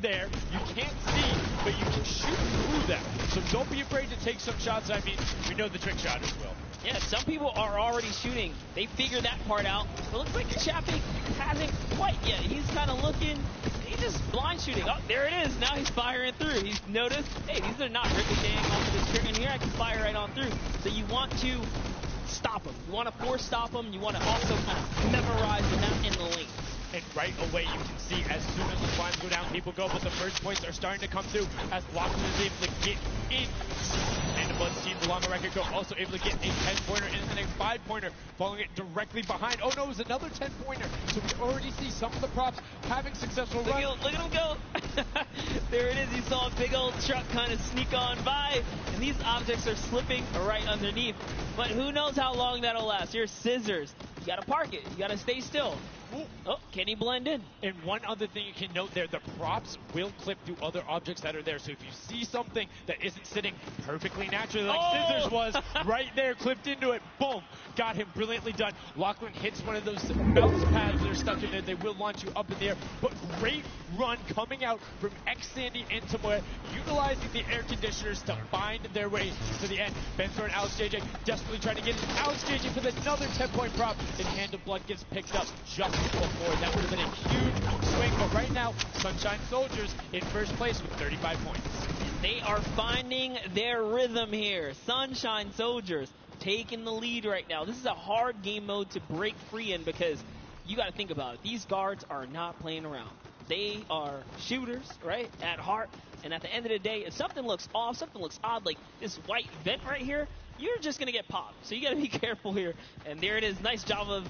there. You can't see, but you can shoot through them. So don't be afraid to take some shots. I mean, we know the trick shot as well. Yeah, some people are already shooting. They figured that part out. But it looks like Chappie hasn't quite yet. He's kind of looking. He's just blind shooting. Oh, there it is. Now he's firing through. He's noticed, hey, these are not ricocheting off of this trigger in here. I can fire right on through. So you want to stop him. You want to force stop him. You want to also kind of memorize the map in the lane. And right away you can see as soon as the climbs go down, people go, but the first points are starting to come through as Lachlan is able to get in. And the Bloods team, the longer record go, also able to get a 10-pointer and then a 5-pointer, following it directly behind. Oh no, it was another 10-pointer. So we already see some of the props having successful runs. Look at him go. There it is. You saw a big old truck kind of sneak on by, and these objects are slipping right underneath. But who knows how long that'll last. Here's scissors. You gotta park it. You gotta stay still. Oh, can he blend in? And one other thing you can note there, the props will clip through other objects that are there. So if you see something that isn't sitting perfectly naturally like scissors was, right there, clipped into it, boom, got him, brilliantly done. Lachlan hits one of those bounce pads that are stuck in there. They will launch you up in the air, but great run coming out from X-Sandy and Tomoya, utilizing the air conditioners to find their way to the end. Benzor and Alex JJ desperately trying to get it. Alex JJ with another 10-point prop, and Hand of Blood gets picked up just before. That would have been a huge swing, but right now, Sunshine Soldiers in first place with 35 points. They are finding their rhythm here. Sunshine Soldiers taking the lead right now. This is a hard game mode to break free in because you got to think about it. These guards are not playing around. They are shooters, right, at heart. And at the end of the day, if something looks off, something looks odd, like this white vent right here, you're just going to get popped. So you got to be careful here. And there it is. Nice job of,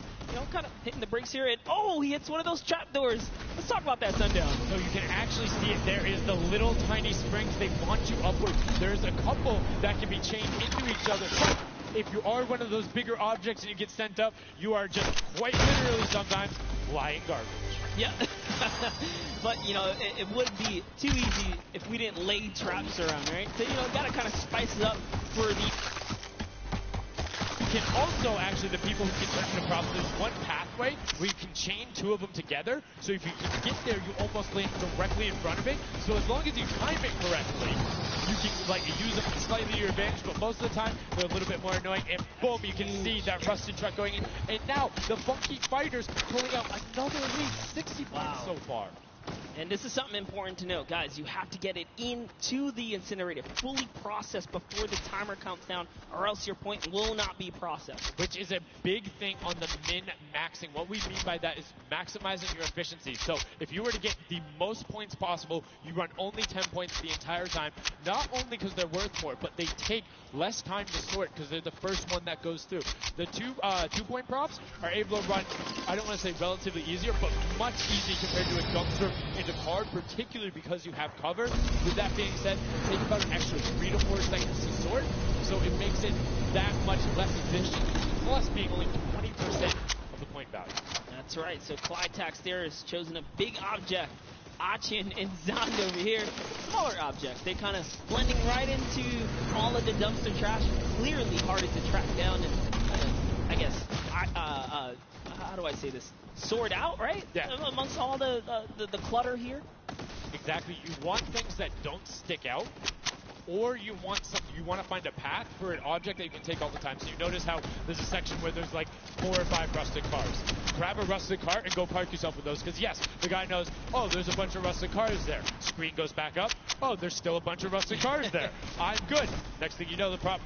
kind of hitting the brakes here. And, oh, he hits one of those trap doors. Let's talk about that, Sundown. So you can actually see it. There is the little tiny springs. They launch you upward. There's a couple that can be chained into each other. But if you are one of those bigger objects and you get sent up, you are just quite literally sometimes flying garbage. Yeah. But, it would be too easy if we didn't lay traps around, right? So, got to kind of spice it up for the... You can also, actually, the people who can turn into props, there's one pathway where you can chain two of them together. So if you can get there, you almost land directly in front of it. So as long as you time it correctly, you can use them slightly to your advantage, but most of the time they're a little bit more annoying. And boom, you can see that rusted truck going in. And now the Funky Fighters pulling out another lead, 60 points so far. And this is something important to note, guys. You have to get it into the incinerator, fully processed before the timer counts down, or else your point will not be processed. Which is a big thing on the min-maxing. What we mean by that is maximizing your efficiency. So if you were to get the most points possible, you run only 10 points the entire time. Not only because they're worth more, but they take less time to sort because they're the first one that goes through. The two-point props are able to run, I don't want to say relatively easier, but much easier compared to a dumpster into card, particularly because you have cover. With that being said, take about an extra 3 to 4 seconds to sort, so it makes it that much less efficient, plus being only 20% of the point value. That's right, so Clytax there has chosen a big object. Achin and Zond over here, smaller objects. They're kind of blending right into all of the dumpster trash. Clearly harder to track down and, I guess, how do I say this? Sort out, right? Yeah. Amongst all the clutter here. Exactly. You want things that don't stick out, or you want to find a path for an object that you can take all the time. So you notice how there's a section where there's like 4 or 5 rusted cars. Grab a rusted car and go park yourself with those, because yes, the guy knows, oh, there's a bunch of rusted cars there. Screen goes back up. Oh, there's still a bunch of rusted cars there. I'm good. Next thing you know, the prop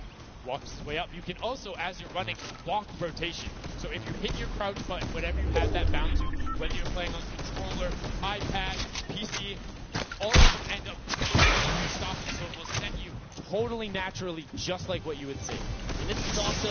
walks his way up. You can also, as you're running, block rotation. So if you hit your crouch button, whatever you have that bound to, whether you're playing on controller, iPad, PC, all of them end up stopping, so it will send you totally naturally, just like what you would see. And this is also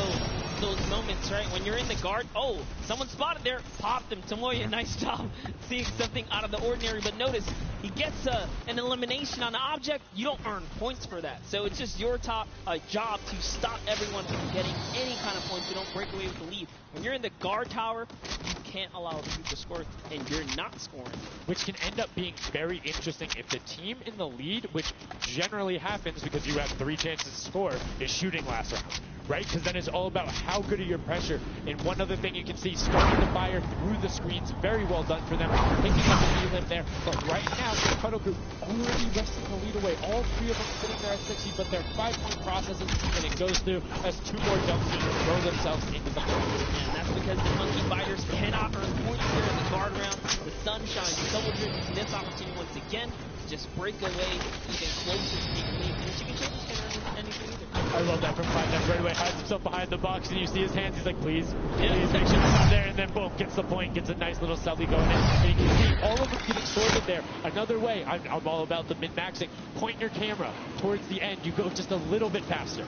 those moments, right, when you're in the guard, oh, someone spotted there, popped him. Tomoya, nice job seeing something out of the ordinary, but notice, he gets an elimination on the object. You don't earn points for that. So it's just your job to stop everyone from getting any kind of points. You don't break away with the lead. When you're in the guard tower, you can't allow other people to score, and you're not scoring. Which can end up being very interesting if the team in the lead, which generally happens because you have 3 chances to score, is shooting last round. right? Because then it's all about how good are your pressure. And one other thing you can see, starting to fire through the screens, very well done for them, picking up an elim there. But right now, the Cuddle Group already wresting the lead away. All three of them sitting there at 60, but they're 5-point processes, and it goes through as 2 more dumpsters throw themselves into the points. And that's because the Monkey Fighters cannot earn points here in the guard round. The Sunshine Soldiers using this opportunity once again to just break away even closer to the lead. And Chicken Champions can't earn anything either. I love that from 5-9 right away, hides himself behind the box, and you see his hands, he's like, please make sure it's not there, and then boom, gets the point, gets a nice little selfie going in. And you can see all of them getting sorted there. Another way, I'm all about the min-maxing. Point your camera towards the end, you go just a little bit faster.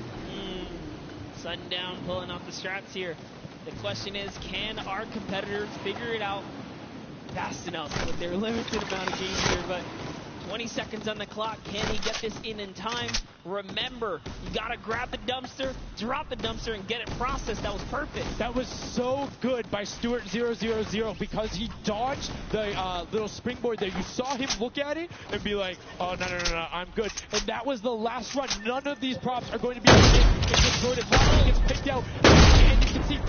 Sundown pulling off the straps here. The question is, can our competitors figure it out fast enough with their limited amount of games here? But 20 seconds on the clock. Can he get this in time? Remember, you gotta grab the dumpster, drop the dumpster, and get it processed. That was perfect. That was so good by Stuart000 because he dodged the little springboard there. You saw him look at it and be like, oh, no, I'm good. And that was the last run. None of these props are going to be able to get sorted. One gets picked out, and you can see 3,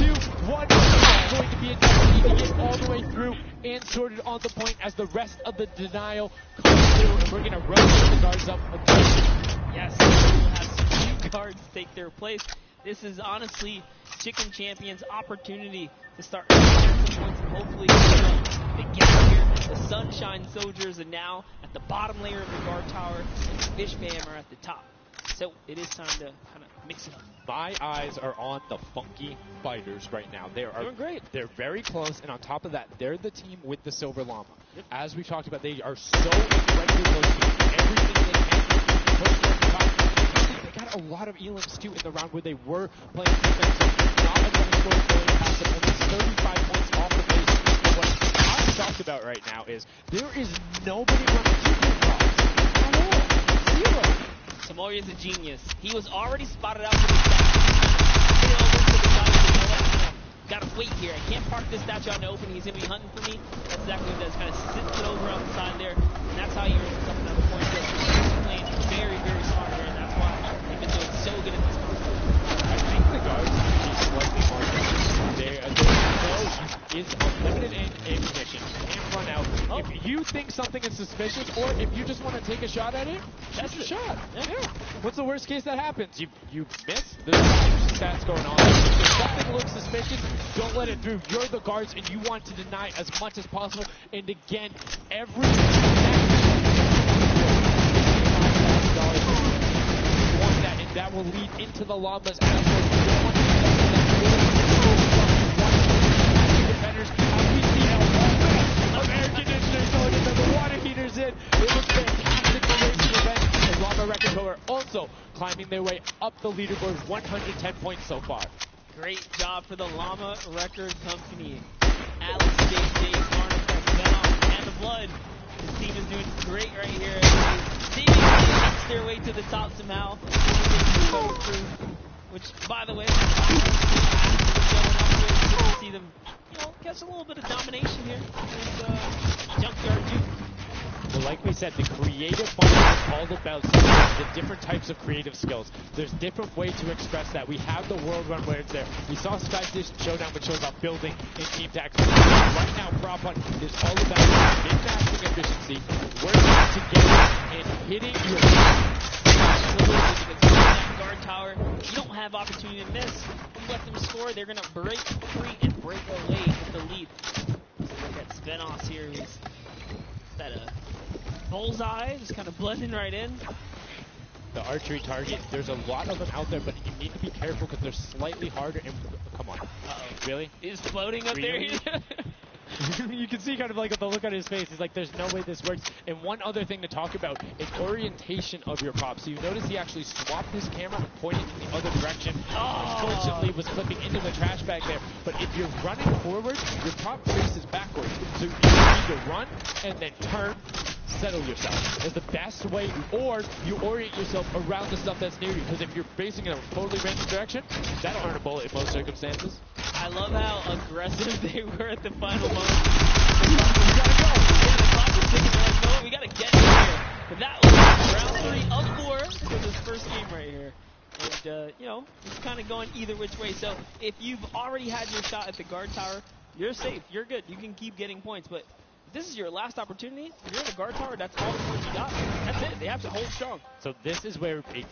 2, 1 is going to be enough. He can get all the way through and sorted on the point as the rest of the denial comes through, and we're going to run the guards up again. Yes, we'll have some new guards take their place. This is honestly Chicken Champion's opportunity to start earning some points and hopefully the gap here. The Sunshine Soldiers are now at the bottom layer of the guard tower, and the Fish Fam are at the top. So it is time to kind of mix it up. My eyes are on the Funky Fighters right now. They are doing great. They're very close, and on top of that, they're the team with the Silver Llama. Yep. As we talked about, they are so incredibly close to everything they can. They got a lot of elims too in the round where they were playing defense. Not a ton of scores going past them. Only 35 points off the base. But what I'm talked about right now is there is nobody running super props at all. Zero. Samoria's a genius. He was already spotted out for the statue. Gotta wait here. I can't park this statue out in the open. He's gonna be hunting for me. That's exactly what he does. Kind of sits it over on the side there. And that's how you earn yourself another point. He's playing very, very smart here. And that's why they've been doing so good at this point. I think the guards need to be slightly more aggressive. Their flow is unlimited ammunition. Can't run out. Oh. If you think something is suspicious, or if you just want to take a shot at it, that's a shot. Yeah. What's the worst case that happens? You miss. There's stats going on. If something looks suspicious, don't let it through. You're the guards, and you want to deny as much as possible. And again, every that, and that will lead into the llamas as competitors. As we see now, air conditioners going into the water heaters in. It was fantastic for racing event. And Llama Record Holder also climbing their way up the leaderboard, 110 points so far. Great job for the Llama Record Company. Alex, JJ, Marnus, and the Blood. His team is doing great right here. Seemingly makes their way to the top somehow. Which, by the way, see them, catch a little bit of domination here. Junkyard Duke. Well, like we said, the creative fun is all about the different types of creative skills. There's different ways to express that. We have the World Run where it's there. We saw Skyfish Showdown, which shows about building and team tactics. Right now, Prop Hunt is all about min-maxing efficiency, working together, and hitting your guard tower. You don't have opportunity to miss. You let them score, they're going to break free and break away with the lead. So look at Svenos here. He's that bullseye, just kind of blending right in. The archery target, there's a lot of them out there, but you need to be careful because they're slightly harder. And come on. Really? He's floating up there. You can see kind of like the look on his face. He's like, there's no way this works. And one other thing to talk about is orientation of your prop. So you notice he actually swapped his camera and pointed in the other direction. Unfortunately, was clipping into the trash bag there. But if you're running forward, your prop faces backwards. So you need to run and then turn, settle yourself. Is the best way, or you orient yourself around the stuff that's near you. Because if you're facing in a totally random direction, that'll earn a bullet in most circumstances. I love how aggressive they were at the final moment. We gotta go. Yeah, the clock was ticking. They're like, no, we gotta get in here. But that was round 3 of 4 for this first game right here. And you know, it's kind of going either which way. So if you've already had your shot at the guard tower, you're safe. You're good. You can keep getting points. But if this is your last opportunity, you're in the guard tower, that's all the points you got. That's it. They have to hold strong. So this is where it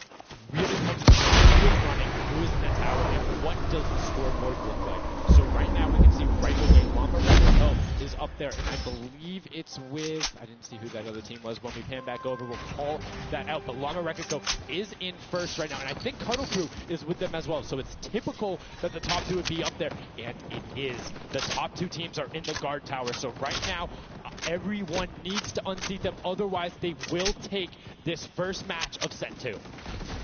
really comes to who is running, who is in the tower, and what does the scoreboard look like. So right now we can see right away Llama Record is up there, and I believe it's with, I didn't see who that other team was. When we pan back over, we'll call that out. But Llama Record is in first right now, and I think Cuddle Crew is with them as well. So it's typical that the top two would be up there, and it is. The top two teams are in the guard tower. So right now, everyone needs to unseat them, otherwise they will take this first match of set 2.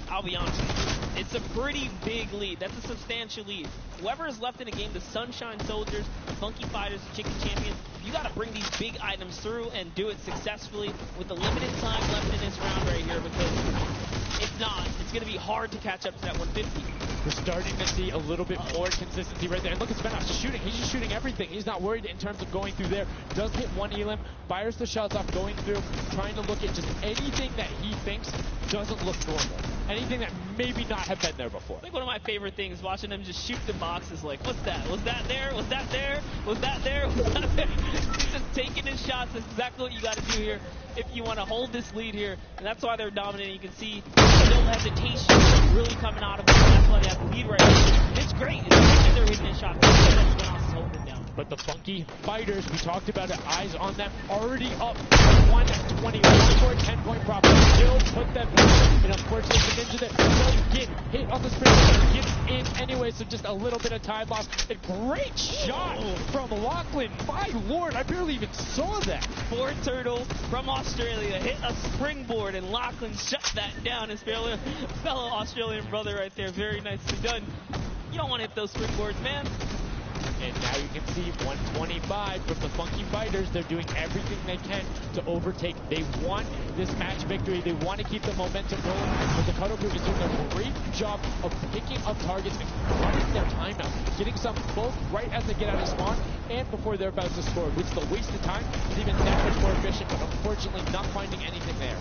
I'll be honest with you, it's a pretty big lead. That's a substantial lead. Whoever is left in the game, the Sunshine Soldiers, the Funky Fighters, the Chicken Champions, you got to bring these big items through and do it successfully with the limited time left in this round right here, because if not, it's going to be hard to catch up to that 150. We're starting to see a little bit more consistency right there. And look at Svenos just shooting. He's just shooting everything. He's not worried in terms of going through there. Does hit one elim, fires the shots off going through, trying to look at just anything that he thinks doesn't look normal. Anything that maybe not have been there before. I think one of my favorite things, watching him just shoot the boxes like, what's that? Was that there? Was that there? Was that there? Was that there? He's just taking his shots. That's exactly what you got to do here if you want to hold this lead here. And that's why they're dominating. You can see no hesitation really coming out of them. That's why they have the lead right now. It's great. It's great they're hitting his shots. But the Funky Fighters, we talked about it, eyes on them, already up 120. One more 10-point prop. Still put them in. And unfortunately, the Ninja there does get hit on the spring. Gets in anyway, so just a little bit of time loss. A great shot from Lachlan. My lord, I barely even saw that. Ford Turtle from Australia hit a springboard, and Lachlan shut that down. His fellow Australian brother right there. Very nicely done. You don't want to hit those springboards, man. And now you can see 125 from the Funky Fighters. They're doing everything they can to overtake. They want this match victory. They want to keep the momentum going. But the Cuddle Crew is doing a great job of picking up targets and running their timeout. Getting some both right as they get out of spawn and before they're about to score, which the waste of time is even that much more efficient, but unfortunately not finding anything there.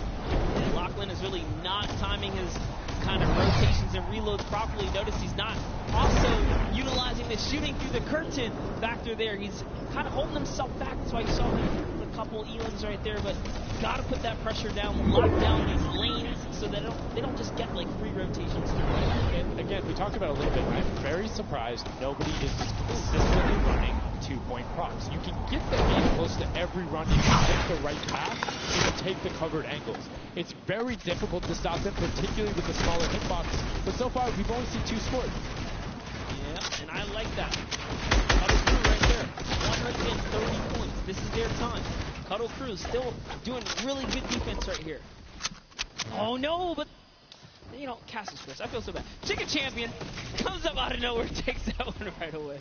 And Lachlan is really not timing his kind of rotations and reloads properly. Notice he's not also utilizing the shooting through the curtain back through there. He's kind of holding himself back. That's why you saw him a couple elims right there. But got to put that pressure down, lock down these lanes so that they don't just get like 3 rotations. And again, we talked about it a little bit. I'm very surprised nobody is consistently running 2-point props. You can get the game close to every run if you take the right path and you take the covered angles. It's very difficult to stop them, particularly with the smaller hitboxes. But so far, we've only seen 2 scored. Yeah, and I like that. Cuddle Crew right there, 130 points. This is their time. Cuddle Crew still doing really good defense right here. Oh no, but you know, Cass's first. I feel so bad. Chicken Champion comes up out of nowhere, takes that one right away.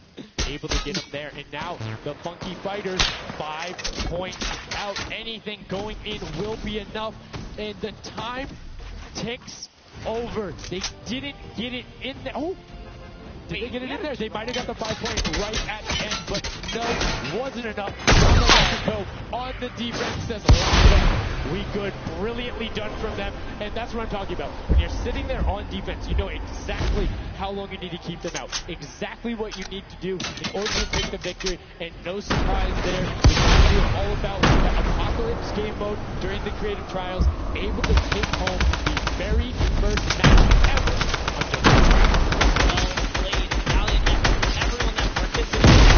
Able to get him there, and now the Funky Fighters 5 points out. Anything going in will be enough, and the time ticks over. They didn't get it in there. Oh, did they get it in there? They might have got the 5 points right at the end, but no, wasn't enough. On the defense says, we good, brilliantly done from them, and that's what I'm talking about. When you're sitting there on defense, you know exactly how long you need to keep them out, exactly what you need to do in order to take the victory, and no surprise there. It's all about the Apocalypse game mode during the creative trials, able to take home the very first match ever of the played valiant effort. Everyone that participated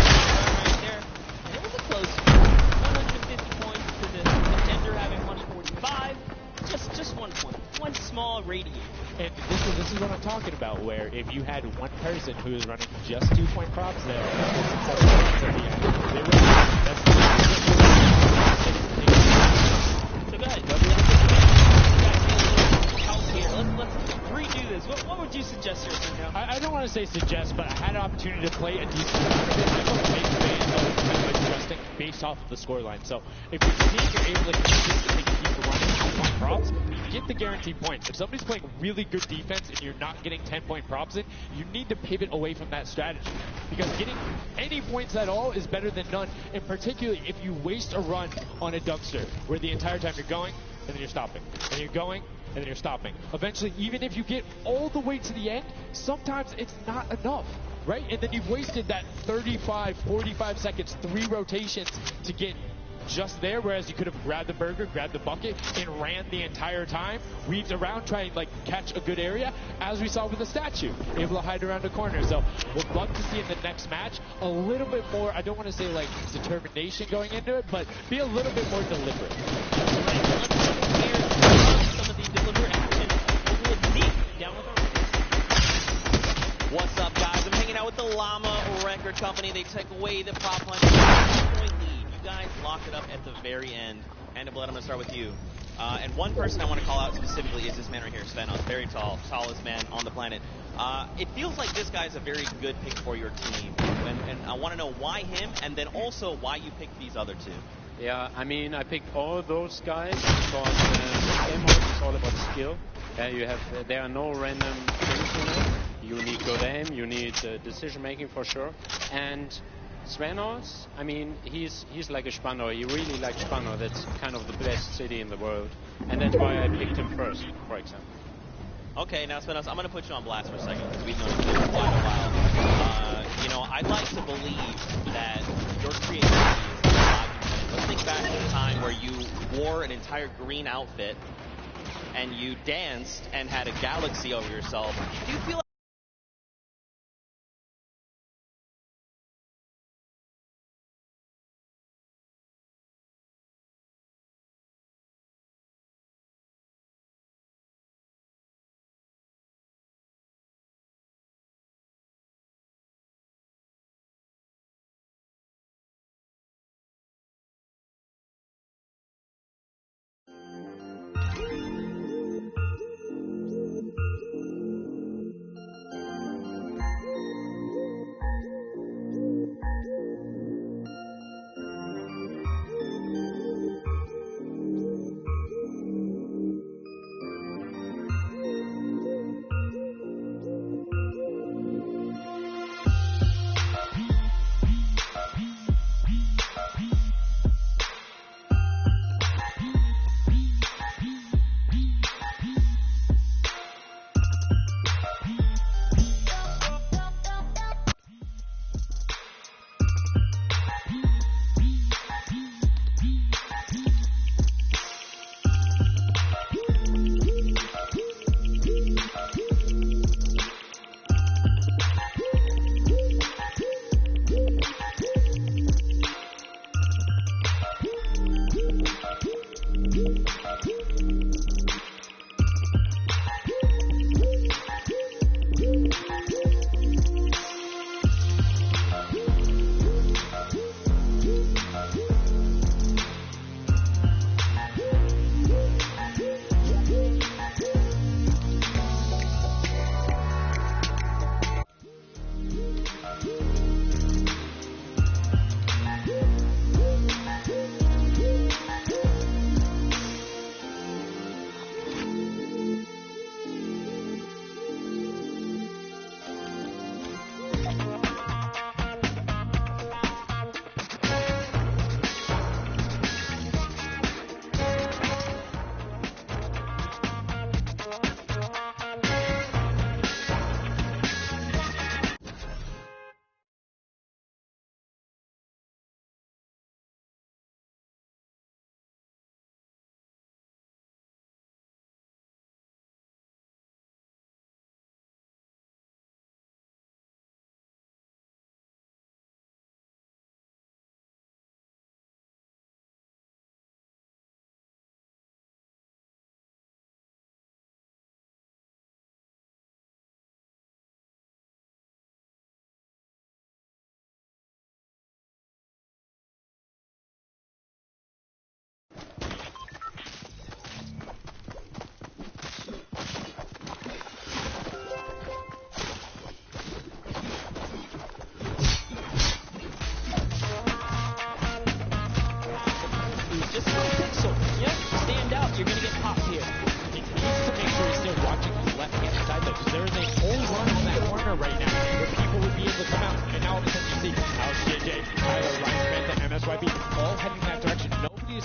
right there, and it was a close 150 points to the contender having 145. Just 1 point, one small radius. And this is what I'm talking about, where if you had one person who was running just 2-point props there, that's so guys, let's redo this. What would you suggest here, Sir? I don't want to say suggest, but I had an opportunity to play a decent amount of it. I'm a big fan of kind of adjusting based off of the scoreline. So if you're seeing you're able to consistently keep the running 2-point props, you get the guaranteed points. If somebody's playing really good defense and you're not getting 10-point props in, you need to pivot away from that strategy. Because getting any points at all is better than none, and particularly if you waste a run on a dumpster, where the entire time you're going, and then you're stopping, and you're going, and then you're stopping. Eventually, even if you get all the way to the end, sometimes it's not enough, right? And then you've wasted that 35, 45 seconds, 3 rotations to get just there, whereas you could have grabbed the burger, grabbed the bucket, and ran the entire time, weaved around, trying to like catch a good area, as we saw with the statue, able to hide around the corner. So would love to see in the next match a little bit more, I don't want to say like determination going into it, but be a little bit more deliberate. Some of the deliberate action. Down with our What's up, guys? I'm hanging out with the Llama Record Company. They took away the prop punch. 6-point lead. You guys locked it up at the very end. And Blood, I'm going to start with you. And one person I want to call out specifically is this man right here, Svenos. Very tall, tallest man on the planet. It feels like this guy's a very good pick for your team. And I want to know why him, and then also why you picked these other two. Yeah, I mean, I picked all those guys because game mode is all about skill. There are no random things in it. You need good aim, you need decision making for sure. And Svenos, I mean, he's like a Spandau. He really likes Spandau. That's kind of the best city in the world. And that's why I picked him first, for example. Okay, now Svenos, I'm going to put you on blast for a second because we've known each other for quite a while. I'd like to believe that your creativity is alive. Let's think back to the time where you wore an entire green outfit and you danced and had a galaxy over yourself. Do you feel like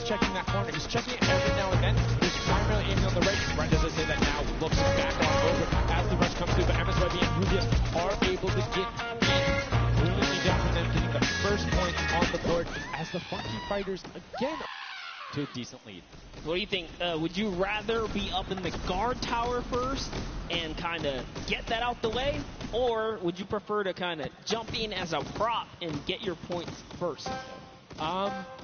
checking that corner. He's checking it every now and then. He's primarily aiming on the right. Right, as I said, fighters again to a decent lead. What do you think? Would you rather be up in the guard tower first and kind of get that out the way? Or would you prefer to kind of jump in as a prop and get your points first?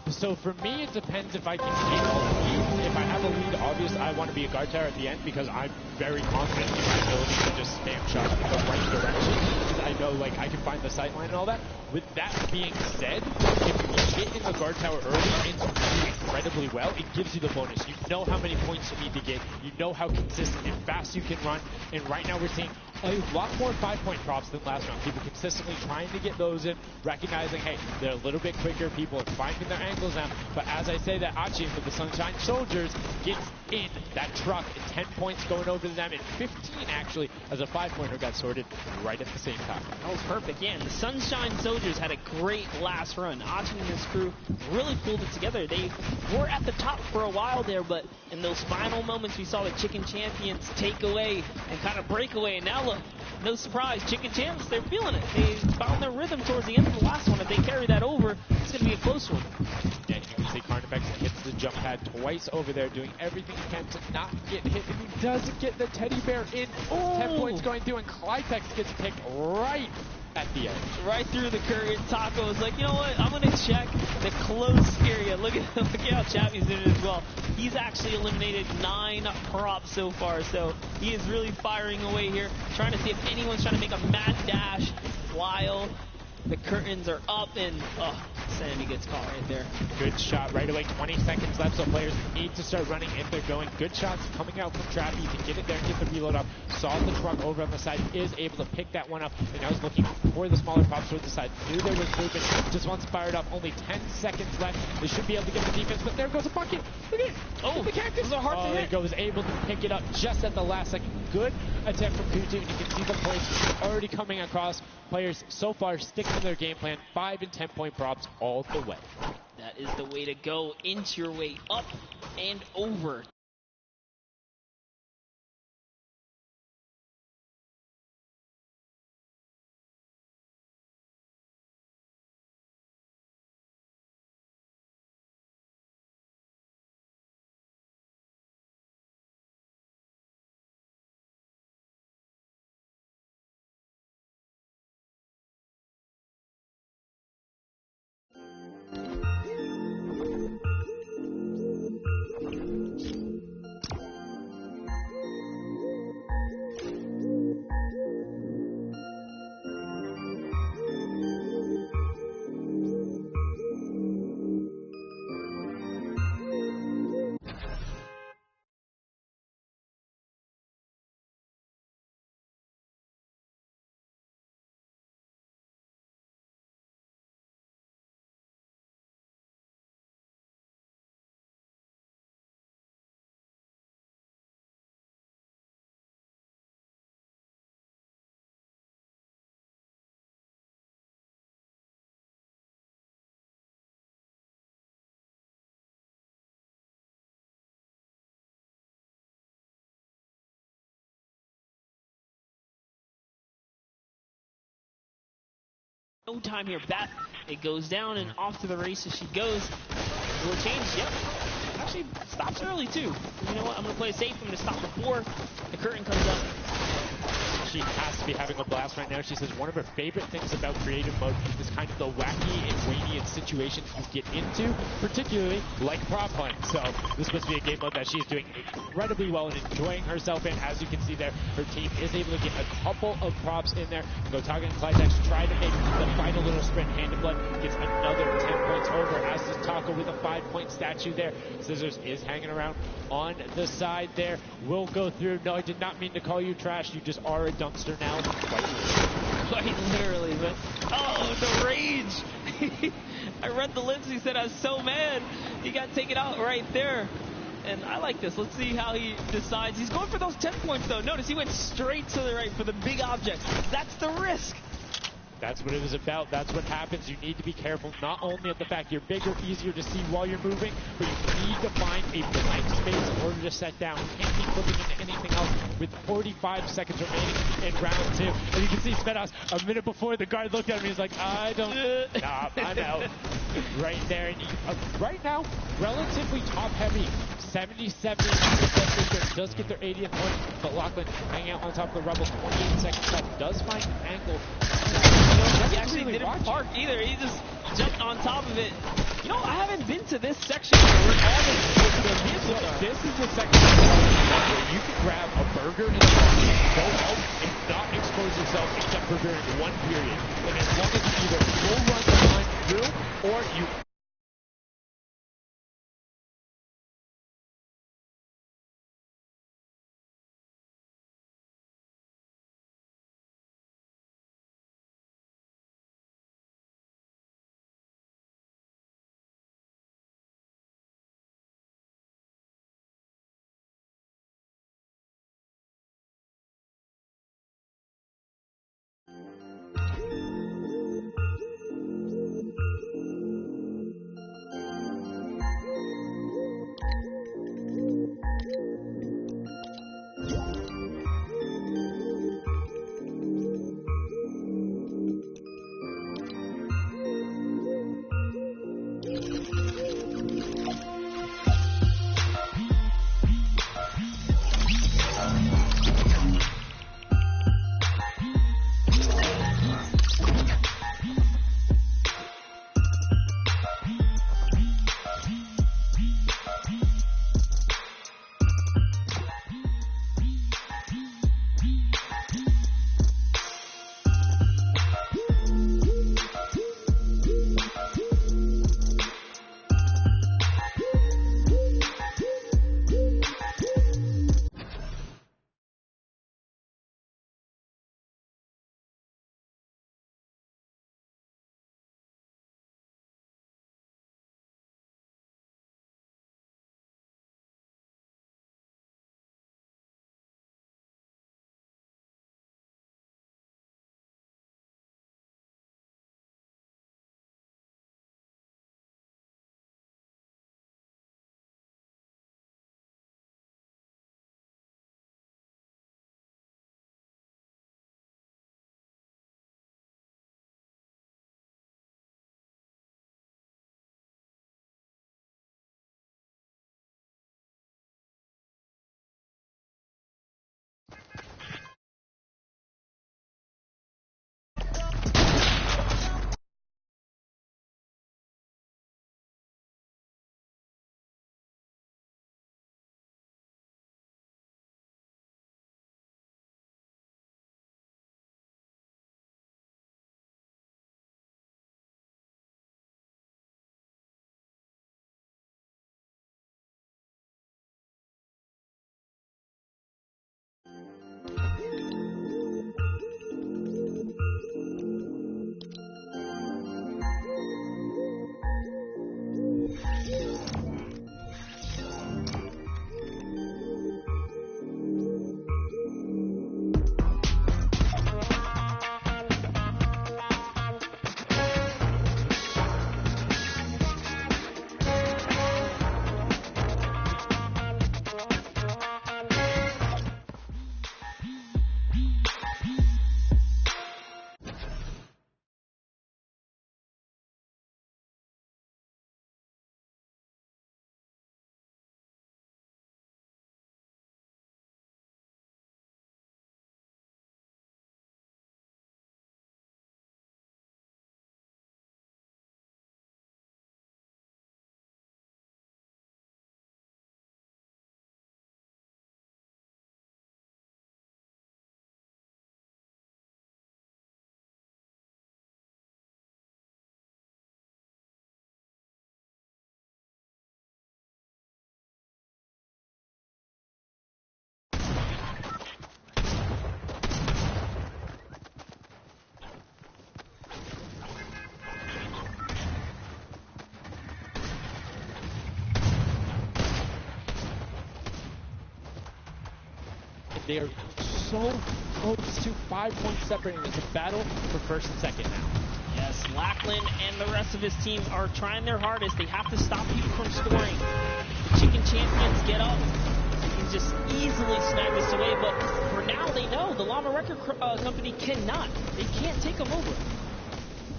So for me, it depends if I can get a lead. If I have a lead, obviously I want to be a guard tower at the end because I'm very confident in my ability to just spam shots in the right direction. Because I know, like, I can find the sight line and all that. With that being said, if you get in the guard tower early and do incredibly well, it gives you the bonus. You know how many points you need to get. You know how consistent and fast you can run. And right now we're seeing a lot more 5-point props than last round. People consistently trying to get those in, recognizing, hey, they're a little bit quicker. People are finding their angles now. But as I say that, Achin with the Sunshine Soldiers gets in that truck. 10 points going over to them, and 15 actually as a 5-pointer got sorted right at the same time. That was perfect. Yeah, and the Sunshine Soldiers had a great last run. Achin and his crew really pulled it together. They were at the top for a while there, but in those final moments we saw the Chicken Champions take away and kind of break away. And now look, no surprise, Chicken Champs, they're feeling it. They found their rhythm towards the end of the last one. If they carry that over, it's going to be a close one. Yeah, you can see Carnifex hits the jump pad twice over there, doing everything he can to not get hit, and he does get the teddy bear in. Ooh. 10 points going through, and Clytex gets picked right at the edge. Right through the current. Taco is like, you know what, I'm going to check the close area. Look at how Chappie's doing it as well. He's actually eliminated 9 props so far, so he is really firing away here, trying to see if anyone's trying to make a mad dash while the curtains are up, and Sandy gets caught right there. Good shot right away. 20 seconds left, so players need to start running if they're going. Good shots coming out from Trappy. You can get in there and get the reload up. Saw the truck over on the side, is able to pick that one up, and now is looking for the smaller props towards the side. Knew there was movement, just once fired up. Only 10 seconds left. They should be able to get the defense, but there goes a bucket. Look at it. Oh, the cactus. those are hard to hit. There goes, able to pick it up just at the last second. Good attempt from Kutu, and you can see the points already coming across. Players so far sticking to their game plan. 5 and 10 point props all the way. That is the way to go. Inch your way up and over. No time here. Bat, it goes down and off to the races she goes. Will change. Yep. Actually stops early too. You know what? I'm gonna play it safe. I'm gonna stop before the curtain comes up. She has to be having a blast right now. She says one of her favorite things about creative mode is kind of the wacky and zany situations you get into, particularly like prop playing. So this must be a game mode that she's doing incredibly well and enjoying herself in. As you can see there, her team is able to get a couple of props in there. Gotaga and Clytex try to make the final little sprint. Hand of Blood gets another 10 points over, as does Taco with a 5-point statue there. Scissors is hanging around on the side there. Will go through. No, I did not mean to call you trash. You just are a dumpster now. Quite literally, but oh, the rage! I read the lips. He said, "I was so mad." He got taken out right there, and I like this. Let's see how he decides. He's going for those 10 points though. Notice he went straight to the right for the big object. That's the risk. That's what it was about. That's what happens. You need to be careful, not only of the fact you're bigger, easier to see while you're moving, but you need to find a blank space in order to set down. You can't keep looking into anything else with 45 seconds remaining in round 2. And you can see Svetos, a minute before, the guard looked at him, he's like, I don't, nah, I'm out. Right there. And right now, relatively top-heavy. 77% does get their 80th point, but Lachlan hanging out on top of the Rebels, 28 seconds left, does find an angle. He actually didn't park either. He just jumped on top of it. You know, I haven't been to this section where all the vehicles are. This is the section where you can grab a burger and a coffee, go out and not expose yourself except for during one period. And as long as you either full run the line through or you they are so close to 5 points separating. It's a battle for first and second now. Yes, Lackland and the rest of his team are trying their hardest. They have to stop you from scoring. The Chicken Champions get up. They can just easily snag this away, but for now they know the Llama Record Company cannot. They can't take them over.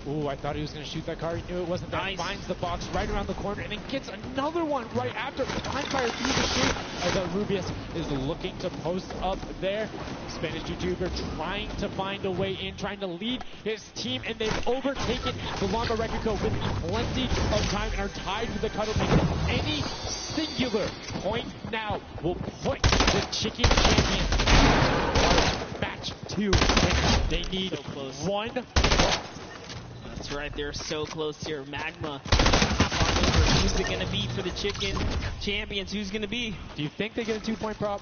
Ooh, I thought he was going to shoot that car. He knew it wasn't there. Nice. Finds the box right around the corner and then gets another one right after. Time fire through the shape as Rubius is looking to post up there. Spanish YouTuber trying to find a way in, trying to lead his team, and they've overtaken the Llama Record Co. with plenty of time and are tied with the cuddle maker. Any singular point now will put the Chicken Champions out. Match 2. They need So close. one. That's right, they're so close here. Magma. Who's it going to be for the Chicken Champions? Who's going to be? Do you think they get a 2-point prop?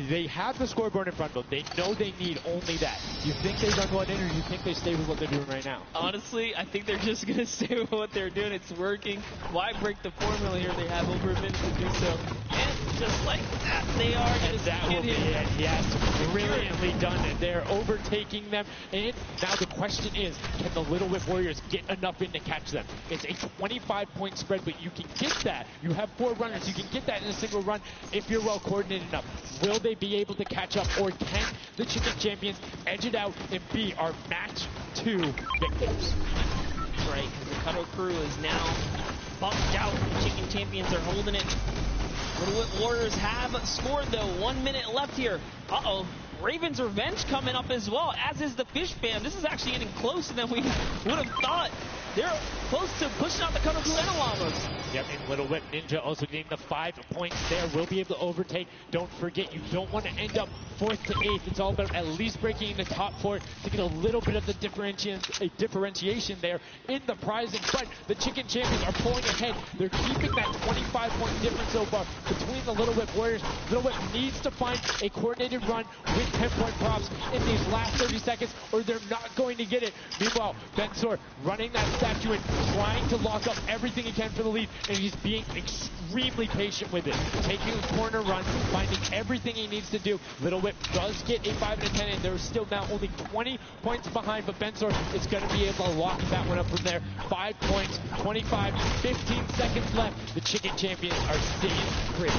They have the scoreboard in front of them. They know they need only that. Do you think they run one in, or do you think they stay with what they're doing right now? Honestly, I think they're just going to stay with what they're doing. It's working. Why break the formula here? They have over a minute to do so. And just like that, they are going to That will be it. Yes, brilliantly done. And they're overtaking them. And now the question is, can the Little Whip Warriors get enough in to catch them? It's a 25-point spread, but you can get that. You have 4 runners. You can get that in a single run if you're well coordinated enough. Will they be able to catch up, or can the Chicken Champions edge it out and be our match 2 victors? Right, because the Cuddle Crew is now bumped out. The Chicken Champions are holding it. Little Whip Warriors have scored, though. 1 minute left here. Uh-oh. Raven's Revenge coming up as well, as is the Fish Fam. This is actually getting closer than we would have thought. They're close to pushing out the Cuddle Crew and the Llamas. Yep, and Little Whip Ninja also getting the 5 points there. Will be able to overtake. Don't forget, you don't want to end up 4th to 8th. It's all about at least breaking in the top 4 to get a little bit of the differentiation there in the prizing. But the Chicken Champions are pulling ahead. They're keeping that 25-point difference so far between the Little Whip Warriors. Little Whip needs to find a coordinated run with 10-point props in these last 30 seconds, or they're not going to get it. Meanwhile, Bensor running that statue and trying to lock up everything he can for the lead, and he's being extremely patient with it. Taking a corner run, finding everything he needs to do. Little Whip does get a 5 and a 10, and they're still now only 20 points behind, but Bensor is going to be able to lock that one up from there. 5 points, 25, 15 seconds left. The Chicken Champions are staying pretty.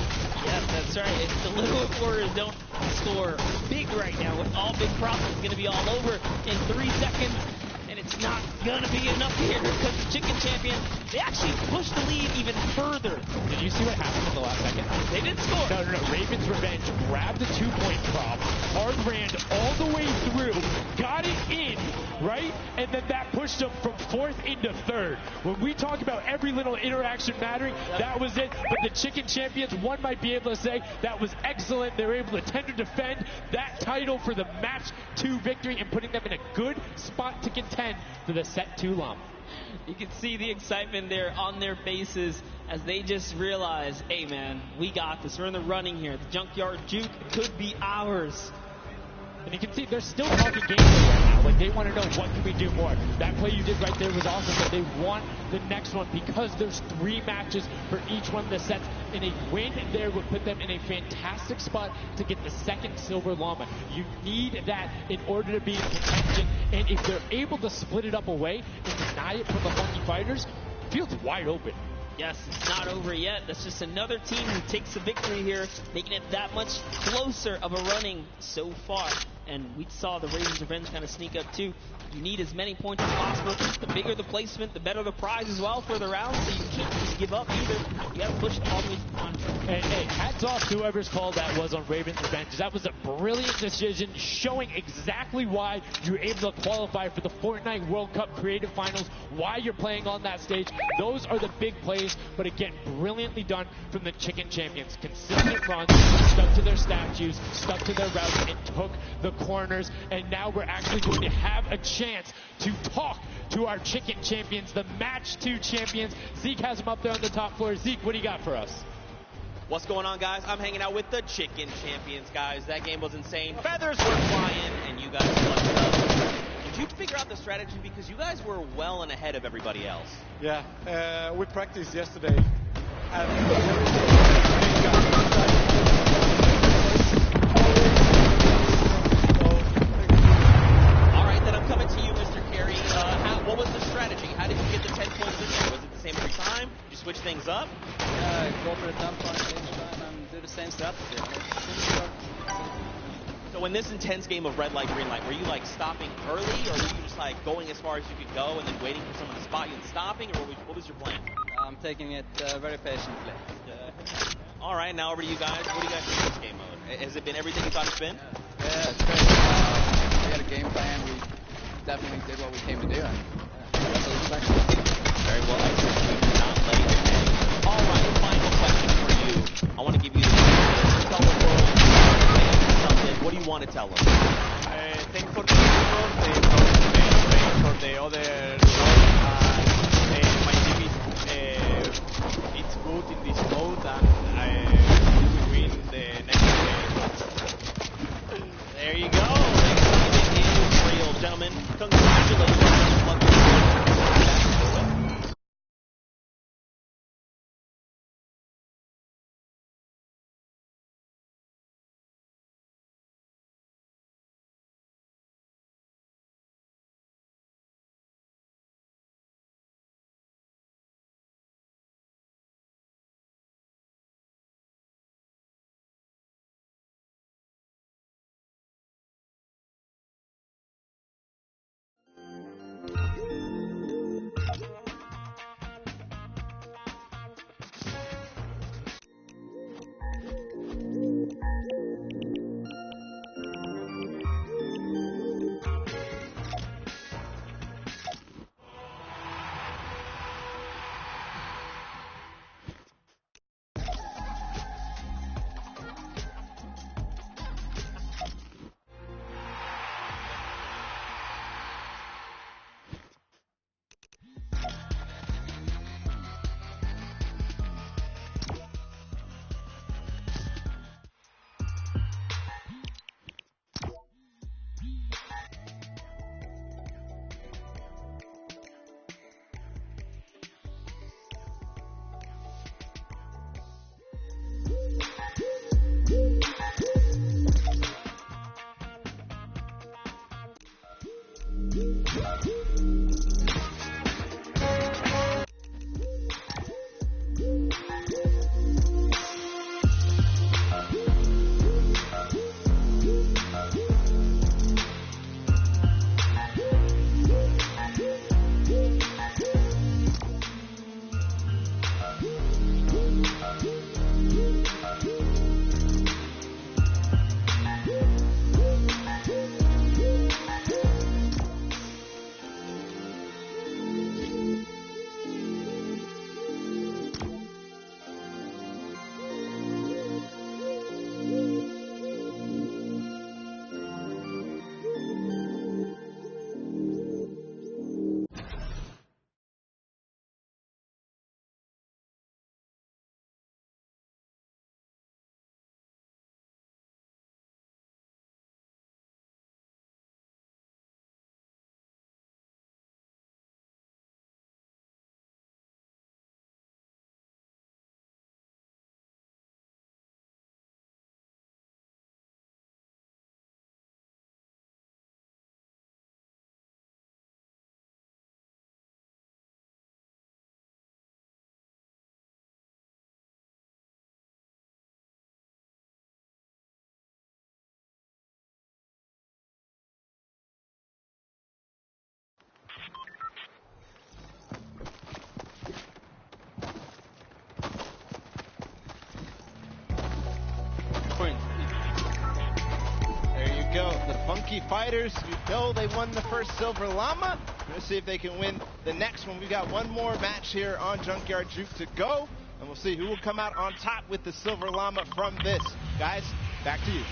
Yes, that's right. If the Little Whip Warriors don't score big right now, with all big props, it's going to be all over in 3 seconds. And it's not going to be enough here because the Chicken Champions, they actually pushed the lead even further. Did you see what happened in the last second? They didn't score. No. Raven's Revenge grabbed the 2-point prop, hard ran all the way through, got it in, right? And then that pushed them from 4th into 3rd. When we talk about every little interaction mattering, that was it. But the Chicken Champions, one might be able to say that was excellent. They were able to tender defend that title for the match 2 victory and putting them in a good spot to contend for the set 2 Llama. You can see the excitement there on their faces as they just realize, hey man, we got this. We're in the running here. The Junkyard Juke could be ours. And you can see they're still talking gameplay right now. Like, they want to know, what can we do more? That play you did right there was awesome, but they want the next one because there's 3 matches for each one of the sets. And a win there would put them in a fantastic spot to get the 2nd Silver Llama. You need that in order to be in contention. And if they're able to split it up away and deny it from the Funky Fighters, the field's wide open. Yes, it's not over yet. That's just another team who takes the victory here, making it that much closer of a running so far. And we saw the Raven's Revenge kind of sneak up too. You need as many points as possible. The bigger the placement, the better the prize as well for the round. So you can't just give up either. You got to push it all the way on. And hey, hats off to whoever's call that was on Raven's Revenge. That was a brilliant decision, showing exactly why you were able to qualify for the Fortnite World Cup Creative Finals, why you're playing on that stage. Those are the big plays, but again, brilliantly done from the Chicken Champions. Consistent runs, stuck to their statues, stuck to their routes, and took the corners. And now we're actually going to have a chance to talk to our Chicken Champions, the Match 2 champions. Zeke has them up there on the top floor. Zeke, what do you got for us? What's going on, guys? I'm hanging out with the Chicken Champions, guys. That game was insane. Feathers were flying, and you guys clutched it up. Did you figure out the strategy? Because you guys were well and ahead of everybody else. Yeah, we practiced yesterday. And in this intense game of red light, green light, were you like stopping early, or were you just like going as far as you could go and then waiting for someone to spot you and stopping, or what was your plan? I'm taking it very patiently. All right, now over to you guys. What do you guys think of this game mode? Has it been everything you thought it's been? Yeah, it's great. We had a game plan. We definitely did what we came to do. And, that's what we expected. Very well executed, not late. All right, final question for you. I want to give you the chance to tell the world something. What do you want to tell them? Thanks for the support, thanks for the other my team is it's good in this mode, and we will win the next game. There you go. Excitement is real, gentlemen. Congratulations. Funky Fighters, you know they won the first Silver Llama. We're going to see if they can win the next one. We've got one more match here on Junkyard Juke to go, and we'll see who will come out on top with the Silver Llama from this. Guys, back to you.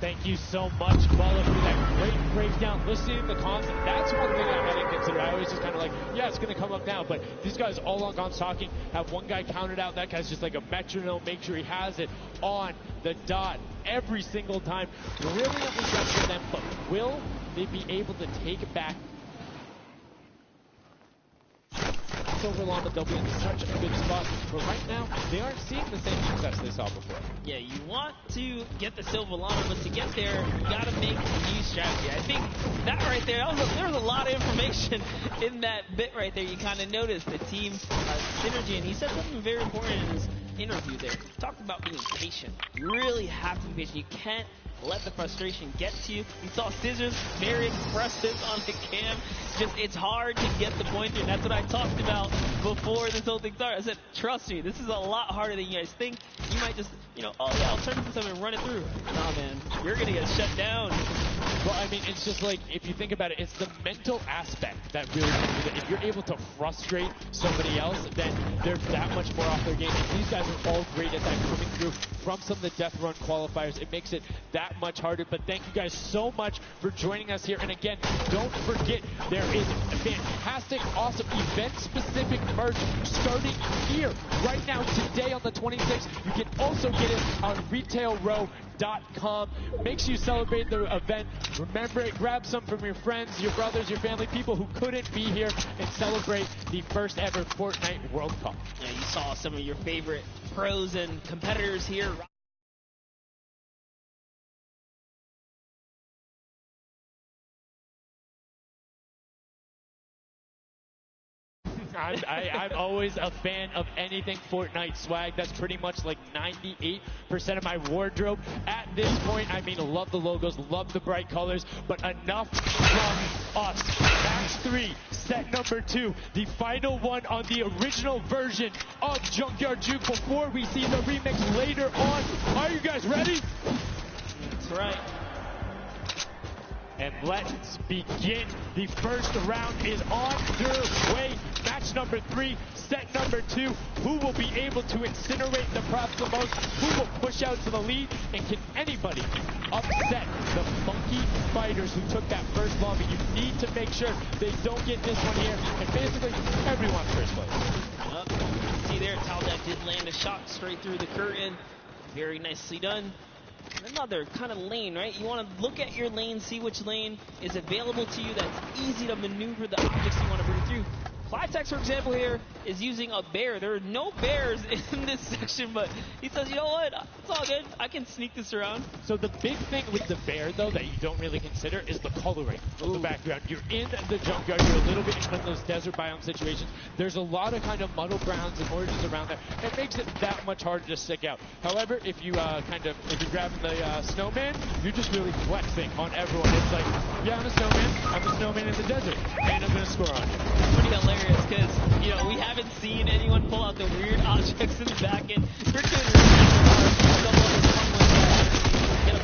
Thank you so much, Bella, for that great breakdown. Listening to the concept, that's one thing I hadn't considered. I always just kind of like, yeah, it's going to come up now. But these guys all on Gon's talking, have one guy counted out. That guy's just like a metronome, make sure he has it on the dot every single time. Brilliantly done for them, but will they be able to take it back? Silver Llama, they'll be in such a good spot, but right now they aren't seeing the same success they saw before. Yeah, you want to get the Silver Llama, but to get there, you got to make a new strategy. I think that right there, there was a lot of information in that bit right there. You kind of noticed the team synergy, and he said something very important in his interview there. He talked about being patient. You really have to be patient. You can't let the frustration get to you. We saw Scissors very expressive on the cam. It's hard to get the point through. That's what I talked about before this whole thing started. I said, trust me, this is a lot harder than you guys think. You might just, oh yeah, I'll turn this something and run it through. Nah, man, you're gonna get shut down. Well, I mean, it's just like, if you think about it, it's the mental aspect that really comes with it. If you're able to frustrate somebody else, then they're that much more off their game. And these guys are all great at that, coming through from some of the Death Run qualifiers. It makes it that much harder. But thank you guys so much for joining us here. And again, don't forget, there is fantastic, awesome event-specific merch starting here right now, today on the 26th. You can also get it on retailrow.com. Make sure you celebrate the event. Remember it. Grab some from your friends, your brothers, your family, people who couldn't be here, and celebrate the first ever Fortnite World Cup. Yeah, you saw some of your favorite pros and competitors here. I'm always a fan of anything Fortnite swag. That's pretty much like 98% of my wardrobe at this point. I mean, love the logos, love the bright colors, but enough from us. Match 3, set number 2, the final one on the original version of Junkyard Juke before we see the remix later on. Are you guys ready? That's right. And let's begin. The first round is on their way. Match number 3, set number 2. Who will be able to incinerate the props the most? Who will push out to the lead? And can anybody upset the funky fighters who took that first lobby? You need to make sure they don't get this one here. And basically, everyone's first place. See there, Taldeck did land a shot straight through the curtain. Very nicely done. Another kind of lane, right? You want to look at your lane, see which lane is available to you that's easy to maneuver the objects you want to bring through. Flytex, for example, here is using a bear. There are no bears in this section, but he says, you know what? It's all good. I can sneak this around. So the big thing with the bear, though, that you don't really consider is the coloring of the background. You're in the junkyard. You're a little bit in one of those desert biome situations. There's a lot of kind of muddle browns and oranges around there. It makes it that much harder to stick out. However, if you if you're grabbing the snowman, you're just really flexing on everyone. It's like, yeah, I'm a snowman. I'm a snowman in the desert, and I'm going to score on you. Pretty hilarious. Because, we haven't seen anyone pull out the weird objects in the back end. We're doing get a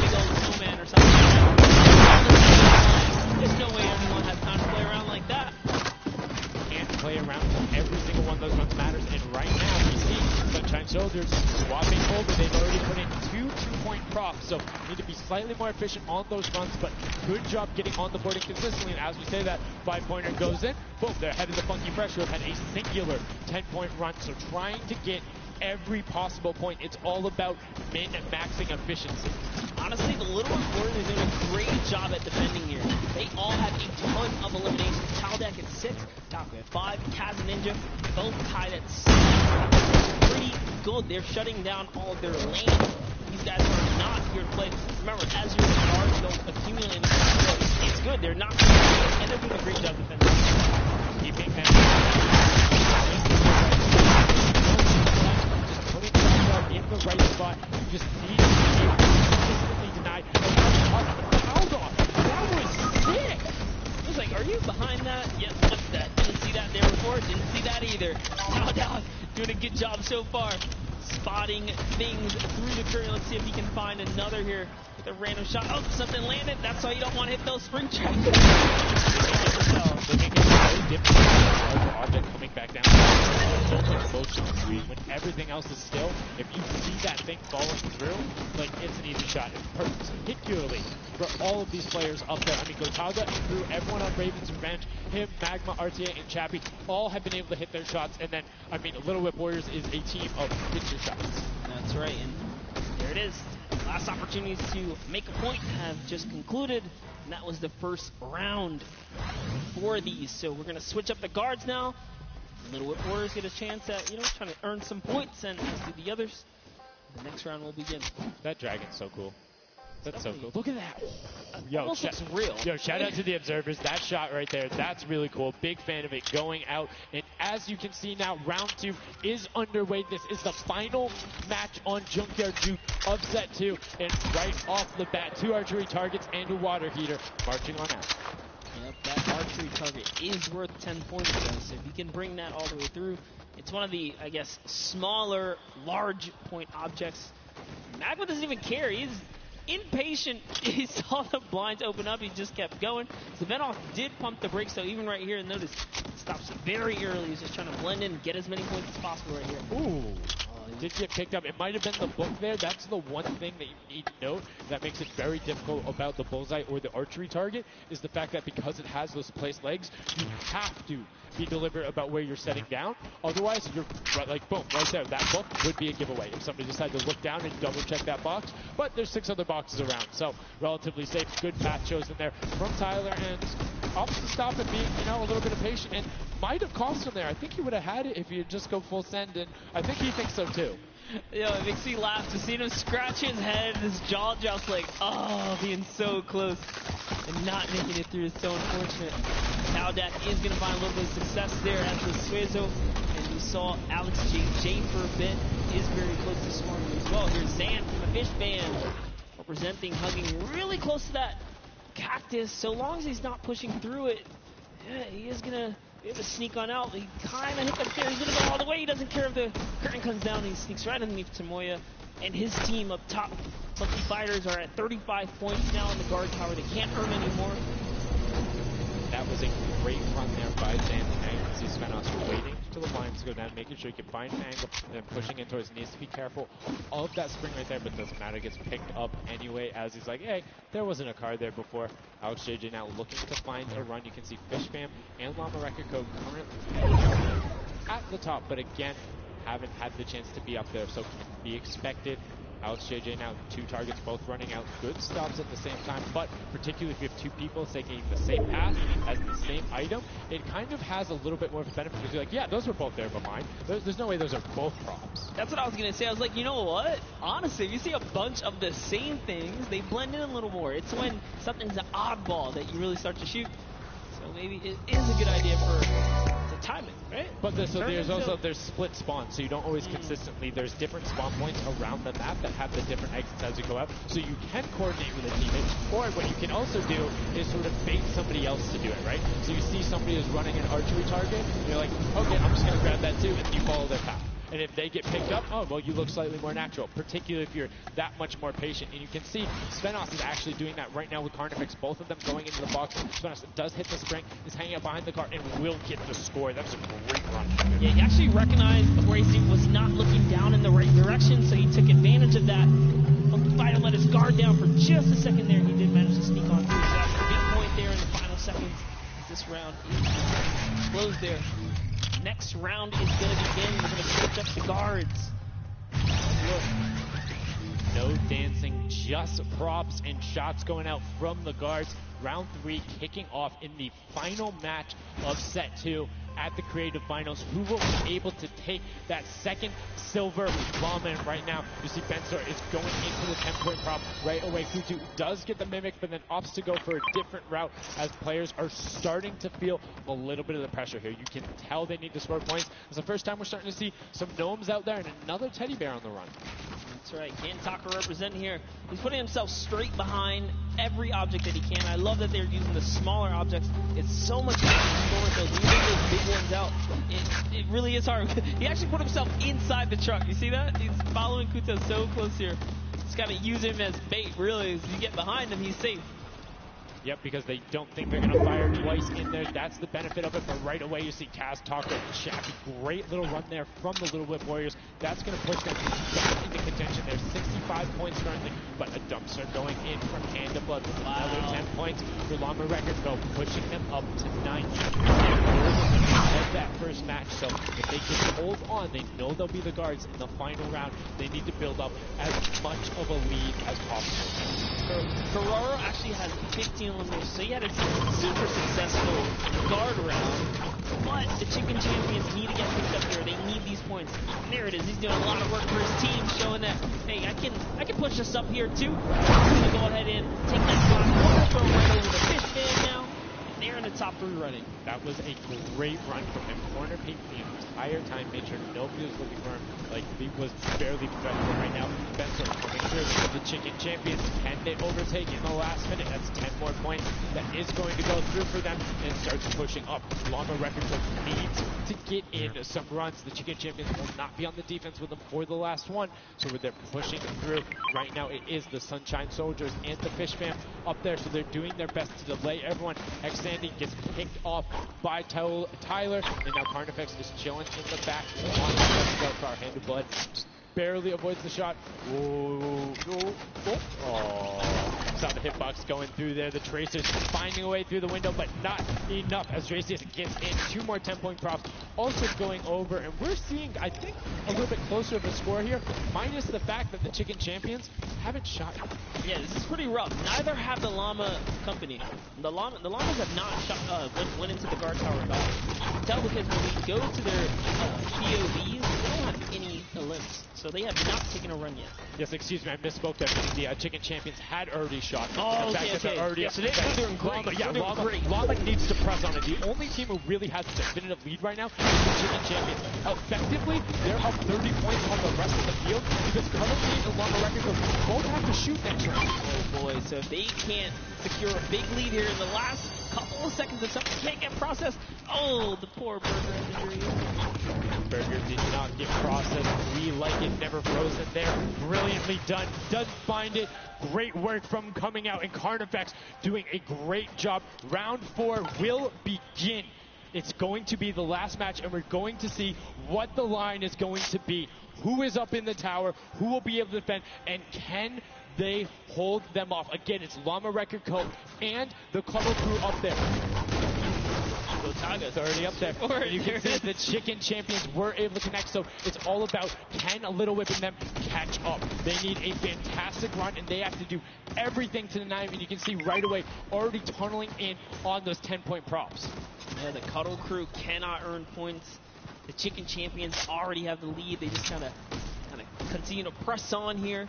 big old snowman or something. There's no way everyone has time to play around like that. Can't play around with every single one of those runs matters. And right now, we see Sunshine Soldiers swapping over. They've already put in 2 2-point props, so need to be slightly more efficient on those runs, but good job getting on the boarding consistently. And as we say that, 5-pointer goes in, boom, they're ahead of the Funky Fresh, who have had a singular 10-point run, so trying to get every possible point. It's all about min-maxing efficiency. Honestly, the Little Warriors are doing a great job at defending here. They all have a ton of eliminations. Taldeck at 6, Taco at 5, Kaz and Ninja both tied at 6. Pretty good. They're shutting down all of their lanes. These guys are not here to play. Remember, as your cards don't accumulate, it's good. They're not going to and they're doing a great job defending. Keeping them in the right spot. You just need to be able to consistently deny. Hold on. That was sick. I was like, are you behind that? Yes, what's that? Didn't see that there before. Didn't see that either. Now, doing a good job so far. Spotting things through the curtain. Let's see if he can find another here with a random shot. Oh, something landed. That's why you don't want to hit those spring tracks. They make it very difficult for the object coming back down. When everything else is still, if you see that thing falling through, like, it's an easy shot. Particularly for all of these players up there. I mean, Gotaga and Crew, everyone on Raven's Revenge, him, Magma, RTA, and Chappie, all have been able to hit their shots. And then, I mean, Little Whip Warriors is a team of hit-your shots. That's right, and there it is. Last opportunities to make a point have just concluded, and that was the first round for these. So we're going to switch up the guards now. Little Whip Warriors get a chance at, trying to earn some points, and as do the others. The next round will begin. That dragon's so cool. That's so cool. Look at that. Yo, Almost looks real. Yo, shout out to the observers. That shot right there, that's really cool. Big fan of it going out. And as you can see now, round 2 is underway. This is the final match on Junkyard Juke of set 2. And right off the bat, 2 archery targets and a water heater marching on out. Yep, that archery target is worth 10 points, though. So if you can bring that all the way through, it's one of the, I guess, smaller, large point objects. Magma doesn't even care. He's impatient. He saw the blinds open up. He just kept going. Savenoff did pump the brakes, so even right here, notice, stops very early. He's just trying to blend in and get as many points as possible right here. Ooh. Did get picked up. It might have been the book there. That's the one thing that you need to note that makes it very difficult about the bullseye or the archery target is the fact that because it has those placed legs, you have to be deliberate about where you're setting down. Otherwise, you're like, boom, right there. That book would be a giveaway if somebody decided to look down and double check that box. But there's 6 other boxes around, so relatively safe. Good path chosen there from Tyler, and opts to stop and being, a little bit of patient, and might have cost him there. I think he would have had it if he'd just go full send, and I think he thinks so too. Yo, it makes me laugh to see him scratch his head, his jaw drops like, oh, being so close and not making it through is so unfortunate. Cowdat is going to find a little bit of success there as the Suezo, and you saw Alex J for a bit, is very close to scoring as well. Here's Zan from the Fish Band, representing, hugging really close to that cactus. So long as he's not pushing through it, yeah, he is going to be able to sneak on out. He kind of hit up there. He's going to go all the way. He doesn't care if the curtain comes down. He sneaks right underneath Tamoya. And his team up top, Lucky Fighters, are at 35 points now in the guard tower. They can't earn anymore. That was a great run there by Zan. Now you can see Svenos waiting till the lines go down, making sure he can find an angle, and then pushing in towards. Needs to be careful of that spring right there, but doesn't matter. Gets picked up anyway as he's like, hey, there wasn't a car there before. Alex JJ now looking to find a run. You can see Fish Fam and Llama Record Code currently at the top, but again, haven't had the chance to be up there, so can be expected. Alex JJ now 2 targets, both running out. Good stops at the same time, but particularly if you have 2 people taking the same path as the same item, it kind of has a little bit more of a benefit because you're like, yeah, those were both there but mine. There's no way those are both props. That's what I was going to say. I was like, you know what? Honestly, if you see a bunch of the same things, they blend in a little more. It's when something's an oddball that you really start to shoot. So maybe it is a good idea for timing, right? But there's split spawns, so you don't always consistently. There's different spawn points around the map that have the different exits as you go out, so you can coordinate with a teammate. Or what you can also do is sort of bait somebody else to do it, right? So you see somebody is running an archery target, and you're like, okay, I'm just going to grab that too, and you follow their path. And if they get picked up, oh, well, you look slightly more natural, particularly if you're that much more patient. And you can see Svenos is actually doing that right now with Carnifex, both of them going into the box. Svenos does hit the spring, is hanging out behind the car, and will get the score. That was a great run. Yeah, he actually recognized where he was not looking down in the right direction, so he took advantage of that. Fighter let his guard down for just a second there. He did manage to sneak on through. So that's a big point there in the final seconds. This round is closed there. Next round is going to begin. We're going to switch up the guards. Look. No dancing, just props and shots going out from the guards. Round 3 kicking off in the final match of set 2 at the Creative Finals. Who will be able to take that second silver llama? And right now, you see Bensor is going into the 10-point prop right away. Kutu does get the Mimic, but then opts to go for a different route as players are starting to feel a little bit of the pressure here. You can tell they need to score points. It's the first time we're starting to see some gnomes out there and another teddy bear on the run. That's right, Kantaka representing here. He's putting himself straight behind every object that he can. I love that they're using the smaller objects. It's so much easier to score with those. When you get those big ones out, it really is hard. He actually put himself inside the truck. You see that? He's following Kuta so close here. Just got to use him as bait, really. As you get behind him, he's safe. Yep, because they don't think they're going to fire twice in there. That's the benefit of it. But right away, you see Kaz, Taco, and Shappy. Great little run there from the Little Whip Warriors. That's going to push them back into contention. There's 65 points currently, but a dumpster going in from Panda Blood with another 10 points for Llama Record Go, pushing them up to 90. Of that first match, so if they can hold on, they know they'll be the guards in the final round. They need to build up as much of a lead as possible. Ferraro actually has 15 eliminations, so he had a super successful guard round. But the Chicken Champions need to get picked up here. They need these points. And there it is. He's doing a lot of work for his team, showing that, hey, I I can push this up here too. I'm gonna go ahead and take that spot. Throw right over the fish fan now. They're in the top 3 running. That was a great run from him. Corner peek the entire time, made sure nobody was looking for him. Like, he was barely threatened right now. Benson coming through. The Chicken Champions, can they overtake in the last minute? That's 10 more points. That is going to go through for them and starts pushing up. Llama Record needs to get in some runs. The Chicken Champions will not be on the defense with them for the last one. So they're pushing through. Right now, it is the Sunshine Soldiers and the Fish Fam up there. So they're doing their best to delay everyone. Sandy gets picked off by Tyler, and now Carnifex is chilling in the back on the car. Hand of Blood just barely avoids the shot. Whoa, no. Oh. Saw the hitbox going through there. The Tracers finding a way through the window, but not enough as Tracers gets in. 2 more 10-point props also going over, and we're seeing, I think, a little bit closer of a score here, minus the fact that the Chicken Champions haven't shot. Yeah, this is pretty rough. Neither have the Llama Company. The Llamas have not shot, went into the guard tower at all. You can tell because when we go to their POVs, they don't have any limbs. So they have not taken a run yet. Yes, excuse me, I misspoke there. The Chicken Champions had already shot. Oh, okay. Yeah, so they're doing great. Llama needs to press on it. The only team who really has a definitive lead right now is the Chicken Champions. Effectively, they're up 30 points on the rest of the field because Cuddlebean and Llama Records both have to shoot next round. Oh boy, so if they can't secure a big lead here in the last couple of seconds and something can't get processed, oh, the poor Burger injury. Burger did not get processed. We like it, never frozen there. Brilliantly done. Does find it. Great work from coming out, and Carnifex doing a great job. Round 4 will begin. It's going to be the last match, and we're going to see what the line is going to be. Who is up in the tower? Who will be able to defend? And can they hold them off? Again, it's Llama Record Co. and the Cuddle Crew up there. Taga's already up there. And you can see the Chicken Champions were able to connect, so it's all about can a Little Whip and them catch up. They need a fantastic run, and they have to do everything to the 9, and you can see right away already tunneling in on those 10-point props. Yeah, the Cuddle Crew cannot earn points. The Chicken Champions already have the lead. They just kind of continue to press on here.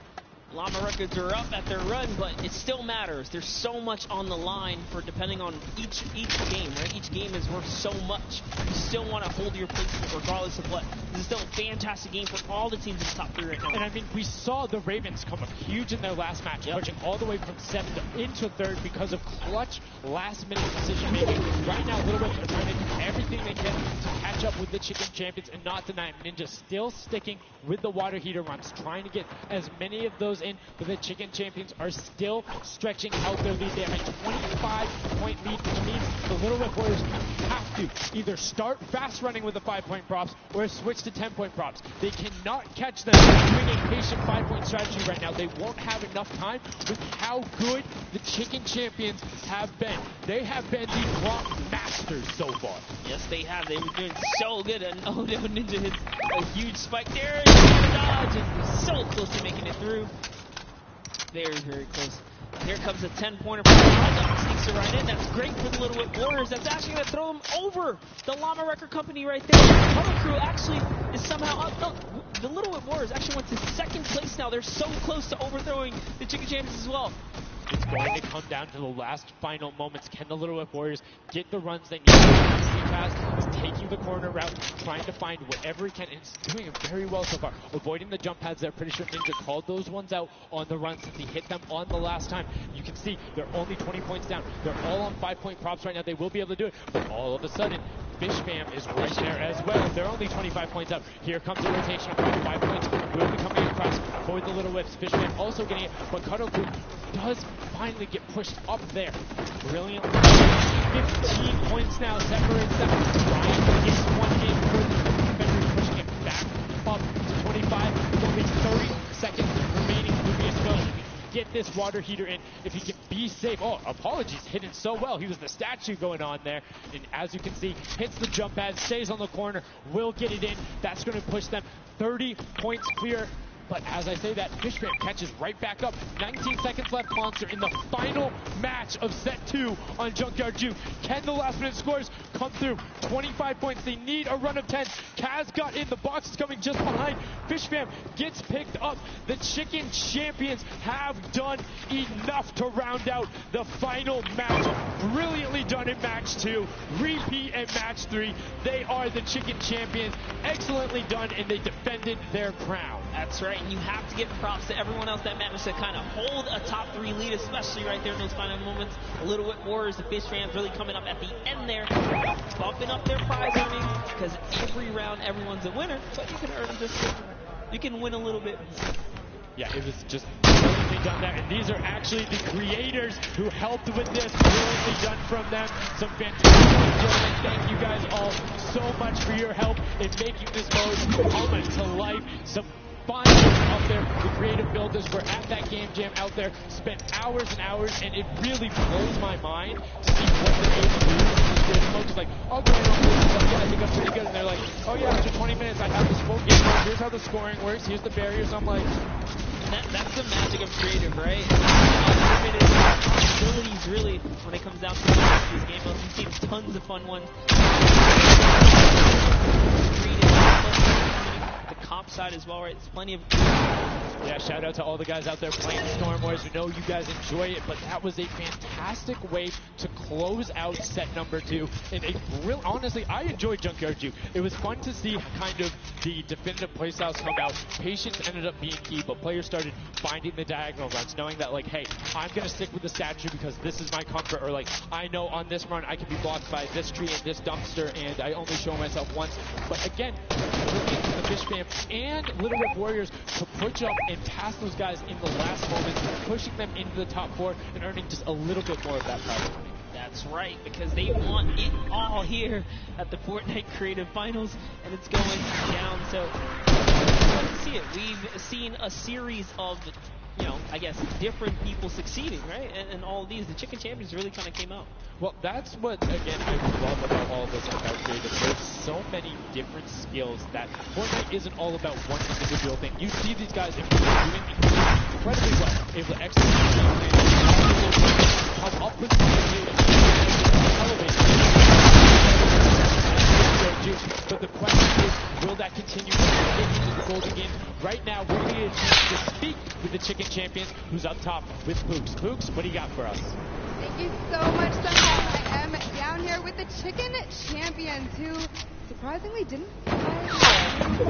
Llama Records are up at their run, but it still matters. There's so much on the line for depending on each game, right? Each game is worth so much. You still want to hold your placement regardless of what. This is still a fantastic game for all the teams in the top 3 right now. And I mean, we saw the Ravens come up huge in their last match, pushing all the way from 7th into 3rd because of clutch last-minute decision making. Right now, Little Whips are trying to do everything they can to catch up with the Chicken Champions and not deny them. Ninja still sticking with the water heater runs, trying to get as many of those in, but the Chicken Champions are still stretching out their lead. They have a 25-point lead, which means the Little Whip Warriors have to either start fast running with the 5-point props or switch to 10-point props. They cannot catch them doing a patient 5-point strategy right now. They won't have enough time with how good the Chicken Champions have been. They have been the block masters so far. Yes, they have. They were doing so good. And oh no, Ninja hits a huge spike there. Dodge and so close to making it through. Very, very close. Here comes a 10-pointer. Sneaks it right in. That's great for the Little Whip Warriors. That's actually going to throw them over the Llama Record Company right there. The Cuddle Crew actually is somehow up. No, the Little Whip Warriors actually went to 2nd place now. They're so close to overthrowing the Chicken Champions as well. It's going to come down to the last final moments. Can the Little Whip Warriors get the runs they need? Pass is taking the corner route, trying to find whatever he can, and it's doing it very well so far. Avoiding the jump pads there. Pretty sure Ninja called those ones out on the run since he hit them on the last time. You can see they're only 20 points down. They're all on 5-point props right now. They will be able to do it, but all of a sudden, Fish Fam is right there as well. They're only 25 points up. Here comes a rotation across 5 points. Will be coming across for the Little Whips. Fish Fam also getting it, but Cuddle Crew does finally get pushed up there. Brilliant. 15 points now separates them. Ryan gets one in for the defenders, pushing him back up to 25 with only 30 seconds remaining. Luvius goes. Get this water heater in if he can be safe. Oh, apologies, hidden so well. He was the statue going on there. And as you can see, hits the jump pad, stays on the corner, will get it in. That's going to push them 30 points clear But as I say that, Fishman catches right back up. 19 seconds left, Monster, in the final match of set 2 on Junkyard Juke. Can the last minute scores come through? 25 points. They need a run of 10. Kaz got in. The box is coming just behind. Fishman gets picked up. The Chicken Champions have done enough to round out the final match. Brilliantly done in match 2. Repeat in match 3. They are the Chicken Champions. Excellently done, and they defended their crown. That's right, and you have to give props to everyone else that managed to kind of hold a top 3 lead, especially right there in those final moments. A Little Whip Warriors, the Fish fans really coming up at the end there, bumping up their prize earnings, because every round everyone's a winner, but you can earn just, you can win a little bit. Yeah, it was just brilliantly done there. And these are actually the creators who helped with this. Brilliantly done from them. Some fantastic gentlemen. Thank you guys all so much for your help in making this mode come to life. Some fun out there. The creative builders were at that game jam out there, spent hours and hours, and it really blows my mind to see what they're able to do. The folks like, oh, go ahead, yeah, I think I'm pretty good. And they're like, oh yeah, after 20 minutes, I have this full game mode. Here's how the scoring works. Here's the barriers. I'm like, that's the magic of creative, right? Unlimited possibilities, really, when it comes down to these game modes. We've seen tons of fun ones. The comp side as well, right? It's plenty of. Yeah, shout out to all the guys out there playing Storm Wars. We know you guys enjoy it, but that was a fantastic way to close out set number 2. And a real, honestly, I enjoyed Junkyard Juke. It was fun to see kind of the definitive playstyles come out. Patience ended up being key, but players started finding the diagonal runs, knowing that, like, hey, I'm going to stick with the statue because this is my comfort, or like, I know on this run I can be blocked by this tree and this dumpster, and I only show myself once. But again, looking at the Fish Fam and Little Whip Warriors to push up and pass those guys in the last moments, pushing them into the top 4 and earning just a little bit more of that prize money. That's right, because they want it all here at the Fortnite Creative Finals, and it's going down. So let's see it. We've seen a series of, you know, I guess, different people succeeding, right? And all of these, the Chicken Champions really kind of came out. Well, that's what, again, I love about all of this about creative. There's so many different skills that Fortnite isn't all about one individual thing. You see these guys doing incredibly well, able to execute come up with but the question is, will that continue to get into the Golden Games? Right now, we're going to get a chance to speak with the Chicken Champions, who's up top with Pooks. Pooks, what do you got for us? Thank you so much, Sunshine. I am down here with the Chicken Champions, who surprisingly didn't play.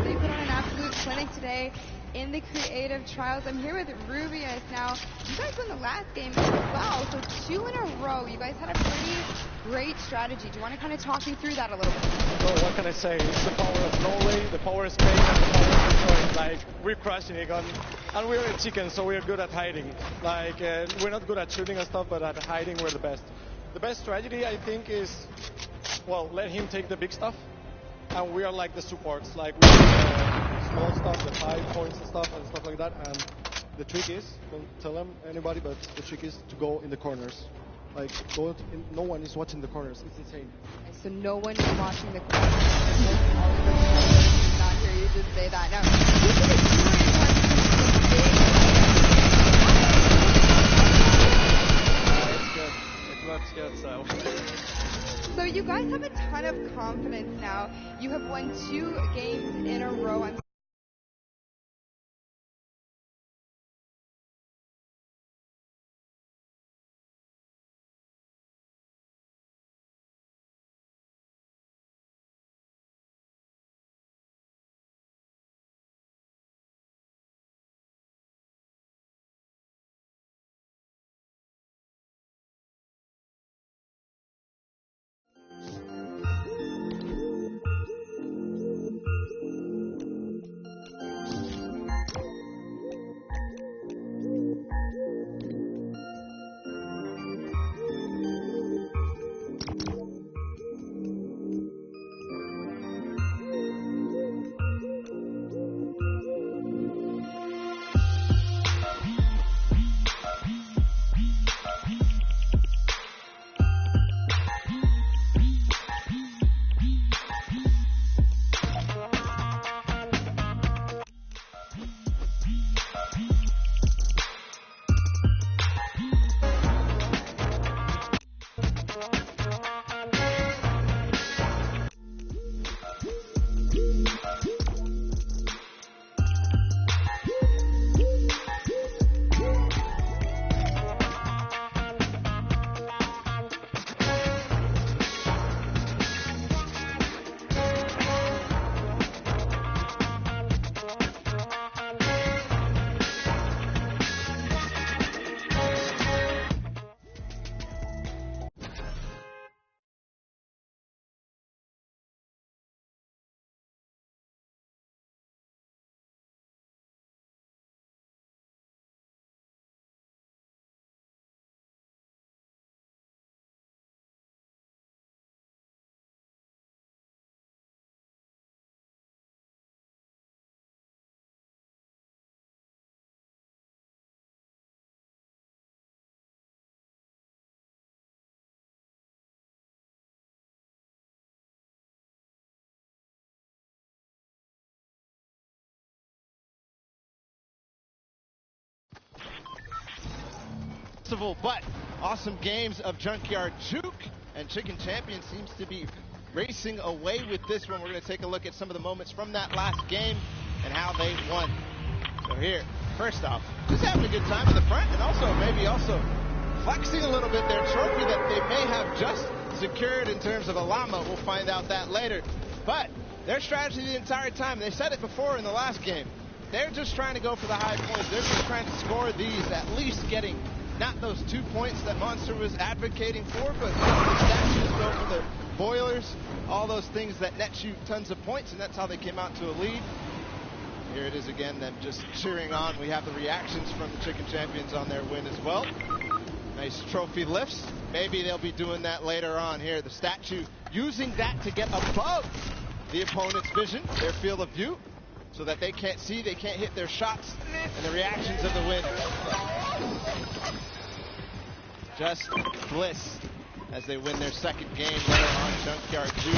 They put on an absolute clinic today in the creative trials. I'm here with Rubius. Now, you guys won the last game as well, so 2 in a row. You guys had a pretty great strategy. Do you want to kind of talk me through that a little bit? Well, what can I say? It's the power of Norway, the power of Spain, and the power of Detroit. Like, we're crushing it, and we're a chicken, so we're good at hiding. Like, we're not good at shooting and stuff, but at hiding, we're the best. The best strategy, I think, is, well, let him take the big stuff, and we are like the supports. Like, we do the small stuff, the 5 points and stuff like that. And the trick is, don't tell them anybody, but the trick is to go in the corners. Like, no one is watching the corners. It's insane. Okay, so no one is watching the corners. All of us did not hear you just say that. Now, It's good. So you guys have a ton of confidence now. You have won 2 games in a row. But awesome games of Junkyard Juke, and Chicken Champion seems to be racing away with this one. We're going to take a look at some of the moments from that last game and how they won. So here, first off, just having a good time in the front, and also maybe flexing a little bit their trophy that they may have just secured in terms of a llama. We'll find out that later. But their strategy the entire time, they said it before in the last game, they're just trying to go for the high points. They're just trying to score these, at least getting not those 2 points that Monster was advocating for, but the statues, go for the boilers, all those things that net you tons of points, and that's how they came out to a lead. Here it is again, them just cheering on. We have the reactions from the Chicken Champions on their win as well. Nice trophy lifts. Maybe they'll be doing that later on here. The statue using that to get above the opponent's vision, their field of view, so that they can't see, they can't hit their shots, and the reactions of the win. Just bliss as they win their second game there on Junkyard Juke.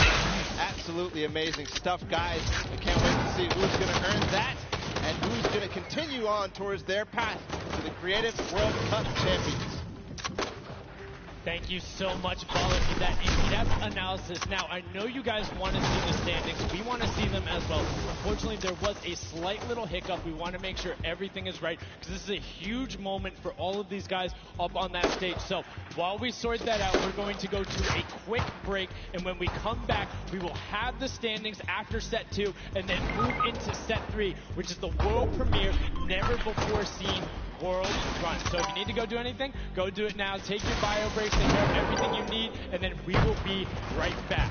Absolutely amazing stuff, guys. I can't wait to see who's going to earn that and who's going to continue on towards their path to the Creative World Cup Champions. Thank you so much, Baller, for that in-depth analysis. Now, I know you guys want to see the standings. We want to see them as well. Unfortunately, there was a slight little hiccup. We want to make sure everything is right, because this is a huge moment for all of these guys up on that stage. So while we sort that out, we're going to go to a quick break, and when we come back, we will have the standings after set 2, and then move into set 3, which is the world premiere, never before seen world run. So if you need to go do anything, go do it now. Take your bio breaks, take care of everything you need, and then we will be right back.